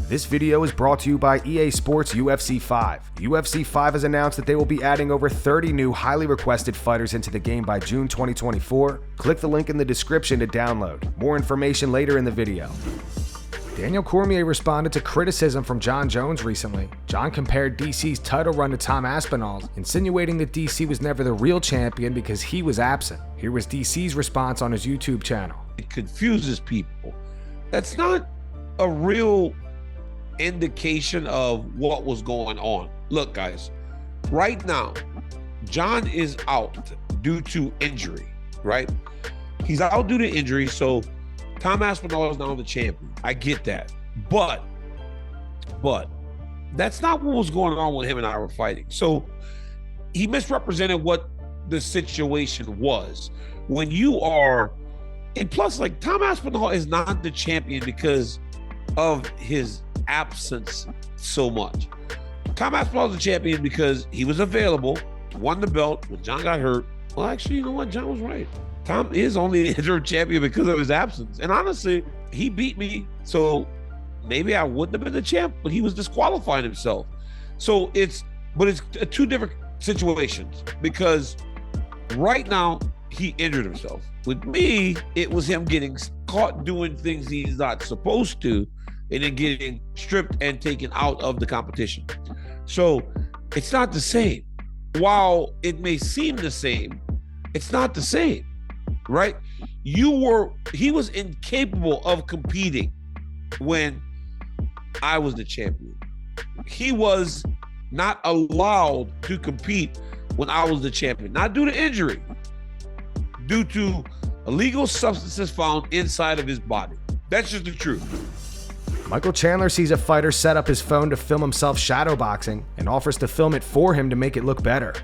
This video is brought to you by EA Sports UFC 5. UFC 5 has announced that they will be adding over 30 new highly requested fighters into the game by June 2024. Click the link in the description to download. More information later in the video. Daniel Cormier responded to criticism from Jon Jones recently. Jon compared DC's title run to Tom Aspinall's, insinuating that DC was never the real champion because he was absent. Here was DC's response on his YouTube channel. It confuses people. That's not a real indication of what was going on. Look, guys, right now, Jon is out due to injury, right? He's out due to injury, so Tom Aspinall is now the champion. I get that. But that's not what was going on when him and I were fighting. So he misrepresented what the situation was. When you are, and plus, like, Tom Aspinall is not the champion because of his absence so much. Tom Aspinall is the champion because he was available, won the belt when Jon got hurt. Well, actually, you know what? Jon was right. Tom is only the interim champion because of his absence. And honestly, he beat me, so maybe I wouldn't have been the champ, but he was disqualifying himself. So it's two different situations, because right now he injured himself. With me, it was him getting caught doing things he's not supposed to, and then getting stripped and taken out of the competition. So it's not the same. While it may seem the same, it's not the same, right? He was incapable of competing when I was the champion. He was not allowed to compete when I was the champion, not due to injury, due to illegal substances found inside of his body. That's just the truth. Michael Chandler sees a fighter set up his phone to film himself shadowboxing and offers to film it for him to make it look better.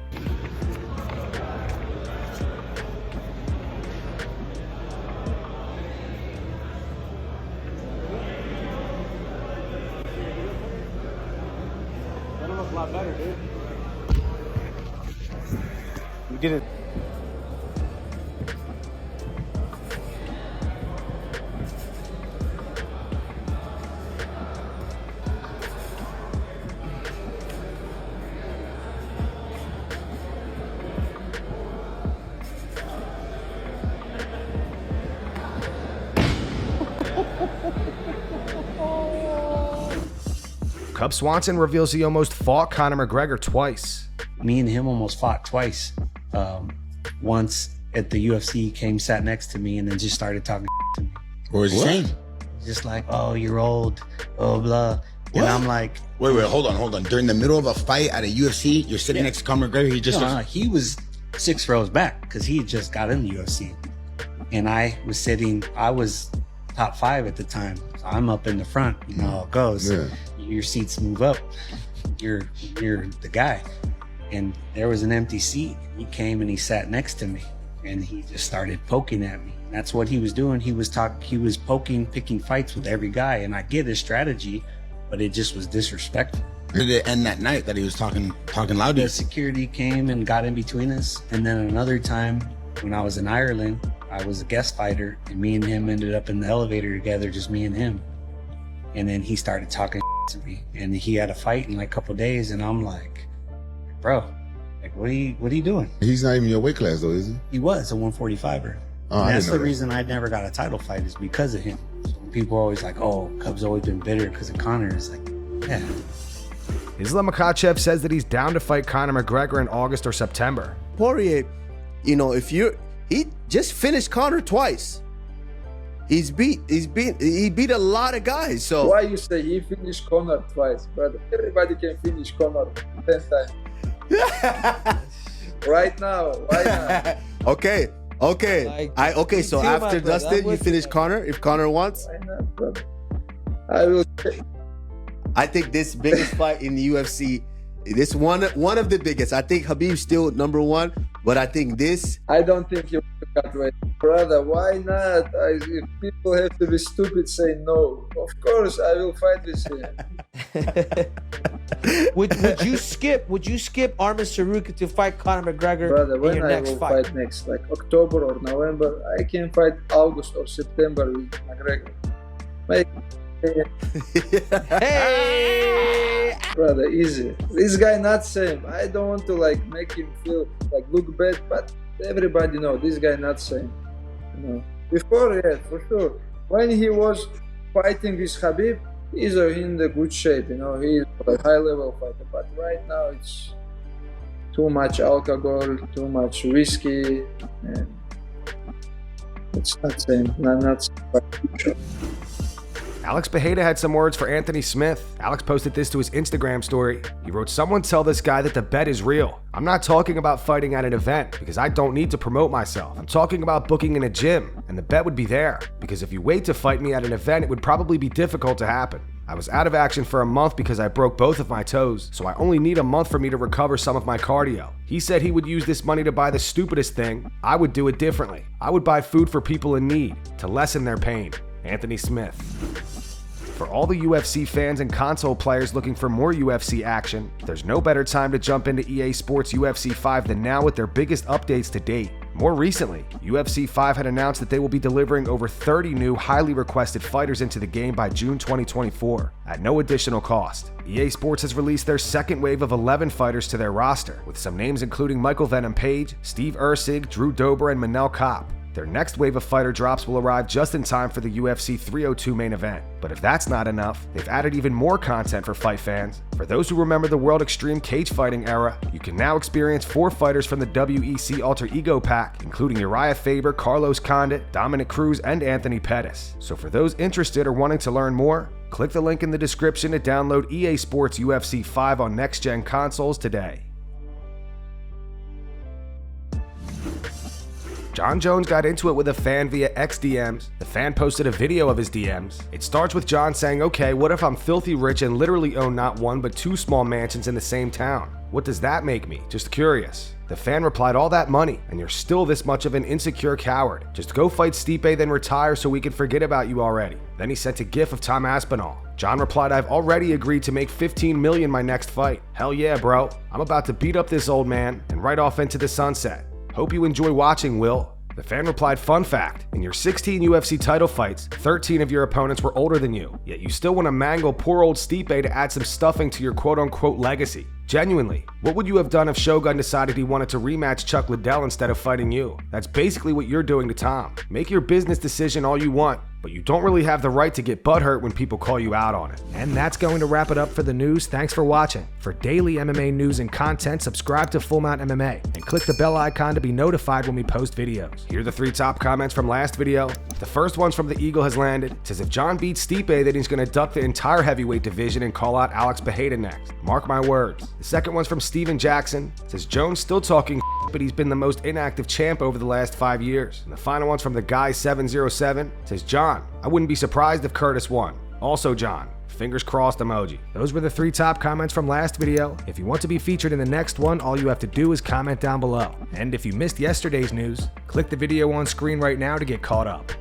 That'll look a lot better, dude. You get it. Cub Swanson reveals he almost fought Conor McGregor twice. Me and him almost fought twice. Once at the UFC, he came, sat next to me, and then just started talking to me. What was he saying? Just like, oh, you're old, oh, blah. What? And I'm like... Wait, hold on. During the middle of a fight at a UFC, you're sitting next to Conor McGregor, he was 6 rows back because he had just got in the UFC. And I was top 5 at the time. So I'm up in the front, you know how it goes. Yeah. Your seats move up. You're the guy. And there was an empty seat. He came and he sat next to me, and he just started poking at me. That's what he was doing. He was poking, picking fights with every guy. And I get his strategy, but it just was disrespectful. Did it end that night that he was talking loudly? The security came and got in between us. And then another time when I was in Ireland, I was a guest fighter, and me and him ended up in the elevator together, just me and him. And then he started talking to me, and he had a fight in like a couple days, and I'm like, bro, like, what are you doing? He's not even your weight class though, is he? He was a 145er. Oh, and that's the reason I never got a title fight, is because of him. So people are always like, oh, Cub's always been bitter because of Conor. It's like, yeah. Islam Makhachev says that he's down to fight Conor McGregor in August or September. Poirier, you know, he just finished Conor twice. He beat a lot of guys. So why you say he finished Conor twice, brother? Everybody can finish Conor 10 times. Right now. Okay. Like, so after Dustin, you finish Conor if Conor wants. Why not, brother? I will. I think this biggest fight in the UFC, this one of the biggest. I think Khabib's still number 1, but I think this. I don't think you can't wait, brother. Why not? If people have to be stupid, say no. Of course, I will fight with him. Would you skip Arman Saruki to fight Conor McGregor Brother, in when your I next will fight? fight next, like October or November, I can fight August or September with McGregor. Hey! Brother, easy. This guy not same. I don't want to like make him feel like look bad, but everybody know this guy not same. You know. Before, yeah, for sure. When he was fighting with Khabib, he's in the good shape. You know, he's a high level fighter. But right now it's too much alcohol, too much whiskey, and it's not same. Not same. Alex Pereira had some words for Anthony Smith. Alex posted this to his Instagram story. He wrote, "Someone tell this guy that the bet is real. I'm not talking about fighting at an event because I don't need to promote myself. I'm talking about booking in a gym, and the bet would be there. Because if you wait to fight me at an event, it would probably be difficult to happen. I was out of action for a month because I broke both of my toes, so I only need a month for me to recover some of my cardio." He said he would use this money to buy the stupidest thing. I would do it differently. I would buy food for people in need to lessen their pain. Anthony Smith. For all the UFC fans and console players looking for more UFC action, there's no better time to jump into EA Sports UFC 5 than now with their biggest updates to date. More recently, UFC 5 had announced that they will be delivering over 30 new highly requested fighters into the game by June 2024, at no additional cost. EA Sports has released their second wave of 11 fighters to their roster, with some names including Michael Venom Page, Steve Erceg, Drew Dober, and Manel Kopp. Their next wave of fighter drops will arrive just in time for the UFC 302 main event. But if that's not enough, they've added even more content for fight fans. For those who remember the World Extreme cage fighting era, you can now experience 4 fighters from the WEC Alter Ego pack, including Uriah Faber, Carlos Condit, Dominic Cruz, and Anthony Pettis. So for those interested or wanting to learn more, click the link in the description to download EA Sports UFC 5 on next-gen consoles today. Jon Jones got into it with a fan via XDMs. The fan posted a video of his DMs. It starts with Jon saying, "Okay, what if I'm filthy rich and literally own not one but 2 small mansions in the same town? What does that make me? Just curious." The fan replied, "All that money, and you're still this much of an insecure coward. Just go fight Stipe, then retire so we can forget about you already." Then he sent a gif of Tom Aspinall. Jon replied, "I've already agreed to make $15 million my next fight. Hell yeah, bro. I'm about to beat up this old man and ride off into the sunset. Hope you enjoy watching, Will." The fan replied, "Fun fact, in your 16 UFC title fights, 13 of your opponents were older than you, yet you still want to mangle poor old Stipe to add some stuffing to your quote-unquote legacy. Genuinely, what would you have done if Shogun decided he wanted to rematch Chuck Liddell instead of fighting you? That's basically what you're doing to Tom. Make your business decision all you want, but you don't really have the right to get butthurt when people call you out on it." And that's going to wrap it up for the news. Thanks for watching. For daily MMA news and content, subscribe to Full Mount MMA and click the bell icon to be notified when we post videos. Here are the 3 top comments from last video. The first one's from The Eagle Has Landed. It says, "If Jon beats Stipe, then he's going to duck the entire heavyweight division and call out Alex Pereira next. Mark my words." The second one's from Steven Jackson. It says, "Jones still talking but he's been the most inactive champ over the last 5 years." And the final one's from the guy 707. It says, "Jon, I wouldn't be surprised if Curtis won. Also Jon, fingers crossed emoji." Those were the 3 top comments from last video. If you want to be featured in the next one, all you have to do is comment down below. And if you missed yesterday's news, click the video on screen right now to get caught up.